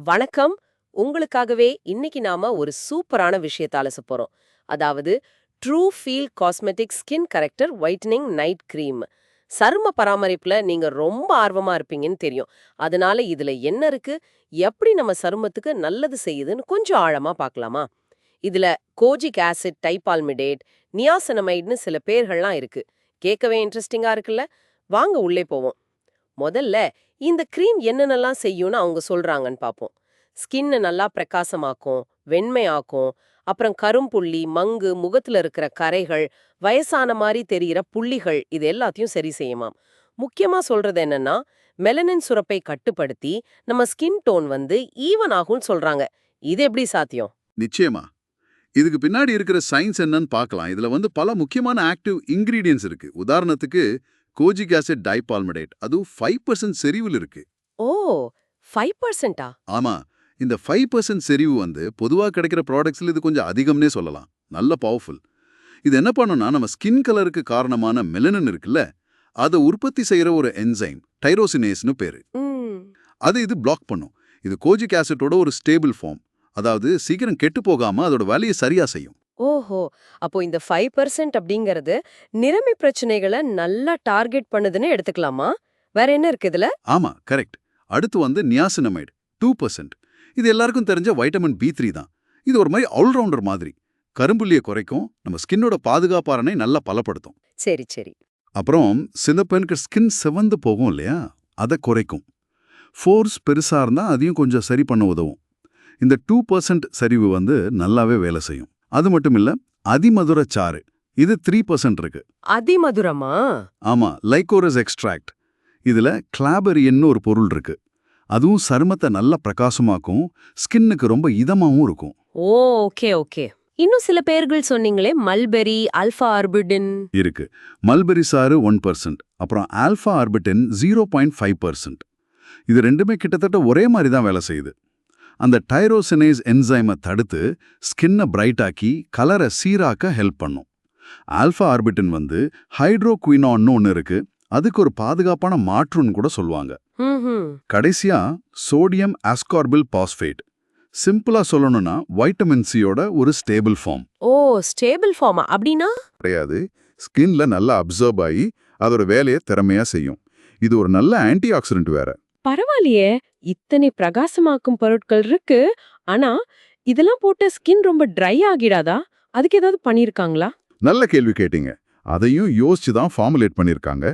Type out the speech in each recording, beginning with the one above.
வணக்கம். உங்களுக்காகவே இன்னைக்கு நாம ஒரு சூப்பரான விஷயத்த அலச போறோம். அதாவது true feel cosmetic skin character whitening night cream. சரும பராமரிப்புல நீங்க ரொம்ப ஆர்வமா இருப்பீங்கன்னு தெரியும். அதனால இதுல என்ன இருக்கு, எப்படி நம்ம சருமத்துக்கு நல்லது செய்யுதுன்னு கொஞ்சம் ஆழமா பார்க்கலாமா? இதுல கோஜிக் ஆசிட், டைபால்மிடேட், நியாசனமைட்னு சில பேர்கள்லாம் இருக்கு. கேட்கவே இன்ட்ரெஸ்டிங்கா இருக்குல்ல? வாங்க உள்ளே போவோம். முதல்ல இந்த கிரீம் என்னென்னலாம் செய்யும்னு அவங்க சொல்றாங்கன்னு பார்ப்போம். ஸ்கின்னை நல்லா பிரகாசமாக்கும், வெண்மையாக்கும், அப்புறம் கரும்புள்ளி, மங்கு, முகத்துல இருக்கிற கரைகள், வயசான மாதிரி தெரியிற புள்ளிகள் இது எல்லாத்தையும் சரி செய்யுமாம். முக்கியமா சொல்றது என்னன்னா, மெலனின் சுரப்பை கட்டுப்படுத்தி நம்ம ஸ்கின் டோன் ஈவன் ஆகும்னு சொல்றாங்க. இது எப்படி சாத்தியம்? நிச்சயமா. இதுக்கு பின்னாடி இருக்கிற சயின்ஸ் என்னன்னு பார்க்கலாம். இதுல பல முக்கியமான ஆக்டிவ் இன்கிரீடியன்ட்ஸ் இருக்கு. உதாரணத்துக்கு கோஜிக் ஆசிட் டைபால்மிடேட். அதுவும் 5% செறிவில் இருக்கு. ஓ, 5%ஆ? ஆமா. இந்த 5% செறிவு பொதுவா கிடைக்கிற ப்ராடக்ட்ஸ்ல இது கொஞ்சம் அதிகம்னே சொல்லலாம். நல்ல பவர்ஃபுல். இது என்ன பண்ணும்னா நம்ம ஸ்கின் கலருக்கு காரணமான மெலனின் இருக்குல்ல, அதை உற்பத்தி செய்யற ஒரு என்சைம் டைரோசினேஸ்னு பேரு. ம். இது பிளாக் பண்ணும். இது கோஜிக் ஆசிட்டோட ஒரு ஸ்டேபிள் ஃபார்ம். அதாவது சீக்கிரம் கெட்டு போகாம அதோட வேலையை சரியா செய்யும். ஓஹோ! அப்போ இந்த 5% அப்படிங்கிறது நிறமி பிரச்சனைகள நல்லா டார்கெட் பண்ணுதுன்னு எடுத்துக்கலாமா? வேற என்ன இருக்கு இதுல? ஆமா, கரெக்ட். அடுத்து நியாசினமைடு 2%. இது எல்லாருக்கும் தெரிஞ்ச வைட்டமின் பி3 தான். இது ஒரு மாதிரி ஆல்ரவுண்டர் மாதிரி. கரும்புள்ளியை குறைக்கும், நம்ம ஸ்கின்னோட பாதுகாப்பாரனை நல்லா பலப்படுத்தும். சரி, சரி. அப்புறம் சில பேருக்கு ஸ்கின் சிவந்து போகும் இல்லையா, அதை குறைக்கும். ஃபோர்ஸ் பெருசா இருந்தா அதையும் கொஞ்சம் சரி பண்ண உதவும். இந்த 2% சரிவு நல்லாவே வேலை செய்யும். அது மட்டும் இல்ல, அதிமதுர சாறு இது 3% இருக்கு. அதிமதுரமா? ஆமா, லைகோரஸ் எக்ஸ்ட்ராக்ட். இதுல கிளாபெரியன்னு ஒரு பொருள் இருக்கு. அதுவும் சருமத்தை நல்லா பிரகாசமாக்கும், ஸ்கின்னுக்கு ரொம்ப இதமாவும் இருக்கும். ஓ, ஓகே, ஓகே. இன்னும் சில பேர்கள் சொன்னீங்களே, மல்பெரி, ஆல்ஃபா ஆர்பிடின். இருக்கு. மல்பெரி சாறு 1%, அப்புறம் ஆல்ஃபா ஆர்பிட்டின் 0.5%. இது ரெண்டுமே கிட்டத்தட்ட ஒரே மாதிரி தான் வேலை செய்யுது. அந்த டைரோசினேஸ் என்சைமை தடுத்து ஸ்கின்னை பிரைட்டாக்கி கலரை சீராக்க ஹெல்ப் பண்ணும். ஆல்ஃபா ஆர்பிட்டின் ஹைட்ரோகுயினான்னு ஒன்று இருக்கு. அதுக்கு ஒரு பாதுகாப்பான மாற்றுன்னு கூட சொல்லுவாங்க. கடைசியா சோடியம் ஆஸ்கார்பில் பாஸ்பேட். சிம்பிளா சொல்லணும்னா வைட்டமின் சியோட ஒரு ஸ்டேபிள் ஃபார்ம். ஓ, ஸ்டேபிள் ஃபார்மா? அப்படின்னா கிடையாது. ஸ்கின்ல நல்லா அப்சர்வ் ஆகி அதோட வேலையை திறமையா செய்யும். இது ஒரு நல்ல ஆன்டி ஆக்சிடென்ட் வேற. பரவாயில்லையே, இத்தனை பிரகாசமாக்கும் பொருட்கள் இருக்கு. ஆனா இதெல்லாம் போட்ட ஸ்கின் ரொம்ப ட்ரை ஆகிடாதா? அதுக்கு ஏதாவது பண்ணிருக்காங்களா? நல்ல கேள்வி கேட்டீங்க. அதையும் யோசிச்சு தான் ஃபார்முலேட் பண்ணிருக்காங்க.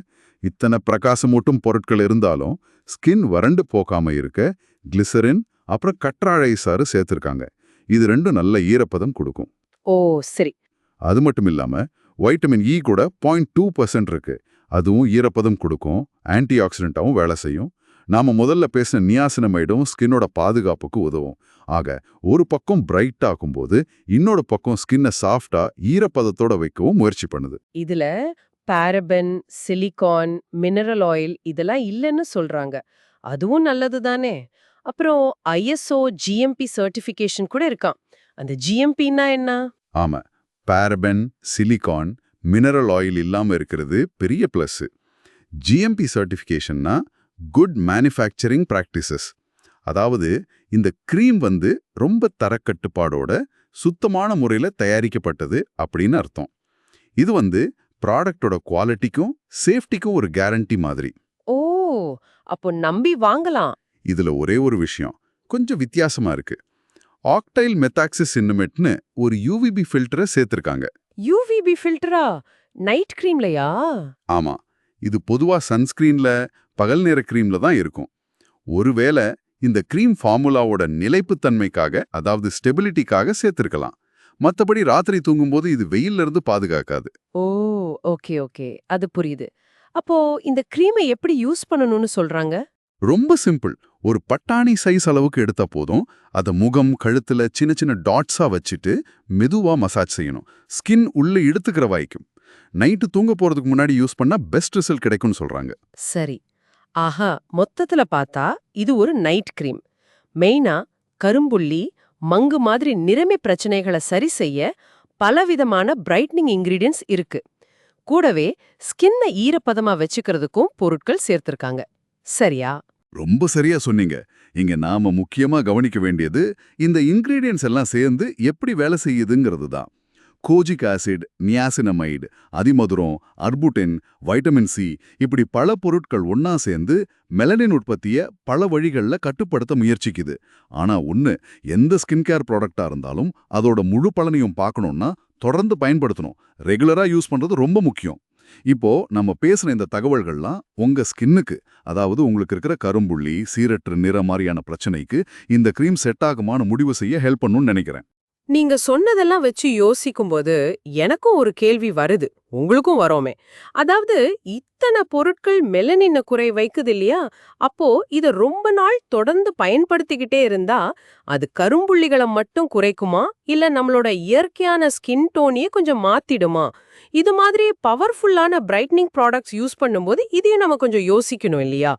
இத்தனை பிரகாசமூட்டும் பொருட்கள் இருந்தாலும் ஸ்கின் வறண்டு போகாம இருக்க கிளிசரின் அப்புறம் கற்றாழை சாறு சேர்த்திருக்காங்க. இது ரெண்டும் நல்ல ஈரப்பதம் கொடுக்கும். ஓ, சரி. அது மட்டும் இல்லாம வைட்டமின் இ கூட 0.2% இருக்கு. அதுவும் ஈரப்பதம் கொடுக்கும், ஆன்டி ஆக்சிடென்ட்டாவும் வேலை செய்யும். நாம முதல்ல பேசின நியாசினமைடும் ஸ்கின்னோட பாதுகாப்புக்கு உதவும். ஆக ஒரு பக்கம் பிரைட் ஆக்கும்போது இன்னொரு பக்கம் ஸ்கின்னை சாஃப்டா ஈரப்பதத்தோட வைக்கவும் முயற்சி பண்ணுது. இதுல பாரபன், சிலிகான், மினரல் ஆயில் இதெல்லாம் இல்லைன்னு சொல்றாங்க. அதுவும் நல்லது தானே. அப்புறம் ஐஎஸ்ஓ ஜிஎம்பி சர்டிஃபிகேஷன் கூட இருக்காம். அந்த ஜிஎம்பின்னா என்ன? ஆமா, பாரபன், சிலிகான், மினரல் ஆயில் இல்லாம இருக்கிறது பெரிய பிளஸ். ஜிஎம்பி சர்டிஃபிகேஷன்னா குட் மேனுஃபேக்சரிங் பிராக்டிசஸ். அதாவது இந்த கிரீம் ரொம்ப தரக்கட்டுப்பாடோட சுத்தமான முறையில் தயாரிக்கப்பட்டது அப்படின்னு அர்த்தம். இது ப்ராடக்டோட குவாலிட்டிக்கும் சேஃப்டிக்கும் ஒரு கேரண்டி மாதிரி. ஓ, அப்போ நம்பி வாங்கலாம். இதுல ஒரே ஒரு விஷயம் கொஞ்சம் வித்தியாசமா இருக்கு. ஆக்டைல் மெத்தாக்சிசின்னமேட்னு ஒரு யூவிபி ஃபில்டரை சேர்த்திருக்காங்க. யூவிபி ஃபில்டரா? நைட் கிரீம்லயா? ஆமா, இது பொதுவா சன்ஸ்கிரீன்ல, பகல் நேர கிரீம்ல தான் இருக்கும். ஒருவேளை இந்த கிரீம் ஃபார்முலாவோட நிலைப்புத்தன்மைக்காக, அதாவது ஸ்டெபிலிட்டிக்காக சேர்த்திருக்கலாம். மத்தபடி ராத்திரி தூங்கும்போது இது வெயில்ல இருந்து பாதுகாக்காது. ஓ, ஓகே, ஓகே, அது புரியுது. அப்போ இந்த கிரீமை எப்படி யூஸ் பண்ணணும்னு சொல்றாங்க? ரொம்ப சிம்பிள். ஒரு பட்டாணி சைஸ் அளவுக்கு எடுத்தா போதும். அதை முகம், கழுத்துல சின்ன சின்ன டாட்ஸா வச்சுட்டு மெதுவா மசாஜ் செய்யணும். ஸ்கின் உள்ள இழுத்துக்கிற வாய்க்கும். நைட்டு தூங்க போறதுக்கு முன்னாடி யூஸ் பண்ணா பெஸ்ட் ரிசல்ட் கிடைக்கும்னு சொல்றாங்க. சரி. ஆஹா, மொத்தத்துல பார்த்தா இது ஒரு நைட் கிரீம். மெயினா கரும்புள்ளி, மங்கு மாதிரி நிறமி பிரச்சனைகளை சரி செய்ய பலவிதமான பிரைட்னிங் இன்கிரீடியன்ஸ் இருக்கு. கூடவே ஸ்கின்னை ஈரப்பதமா வச்சுக்கிறதுக்கும் பொருட்கள் சேர்த்திருக்காங்க. சரியா? ரொம்ப சரியா சொன்னீங்க. இங்க நாம முக்கியமா கவனிக்க வேண்டியது இந்த இன்கிரீடியன்ட்ஸ் எல்லாம் சேர்ந்து எப்படி வேலை செய்யுதுங்கிறது தான். கோஜிக் ஆசிட், நியாசினமைடு, அதிமதுரம், அர்புட்டின், வைட்டமின் சி இப்படி பல பொருட்கள் ஒண்ணா சேர்ந்து மெலனின் உற்பத்தியை பல வழிகளில் கட்டுப்படுத்த முயற்சிக்குது. ஆனா எந்த ஸ்கின் கேர் ப்ராடக்டா இருந்தாலும் அதோட முழு பலனையும் பார்க்கணும்னா தொடர்ந்து பயன்படுத்தணும். ரெகுலரா யூஸ் பண்றது ரொம்ப முக்கியம். இப்போ நம்ம பேசின இந்த தகவல்கள்லாம் உங்க ஸ்கின்னுக்கு, அதாவது உங்களுக்கு இருக்கிற கரும்புள்ளி, சீரற்ற நிற மாதிரியான பிரச்சனைக்கு இந்த கிரீம் செட் ஆகுமான்னு முடிவு செய்ய ஹெல்ப் பண்ணும்னு நினைக்கிறேன். நீங்க சொன்னதெல்லாம் வச்சு யோசிக்கும்போது எனக்கும் ஒரு கேள்வி வருது, உங்களுக்கும் வரோமே. அதாவது இத்தனை பொருட்கள் மெலனின குறை வைக்குது இல்லையா? அப்போ இத ரொம்ப நாள் தொடர்ந்து பயன்படுத்திக்கிட்டே இருந்தா அது கரும்புள்ளிகளை மட்டும் குறைக்குமா, இல்ல நம்மளோட இயற்கையான ஸ்கின் டோனையே கொஞ்சம் மாத்திடுமா? இது மாதிரி பவர்ஃபுல்லான பிரைட்னிங் ப்ராடக்ட்ஸ் யூஸ் பண்ணும்போது இதையும் நம்ம கொஞ்சம் யோசிக்கணும் இல்லையா?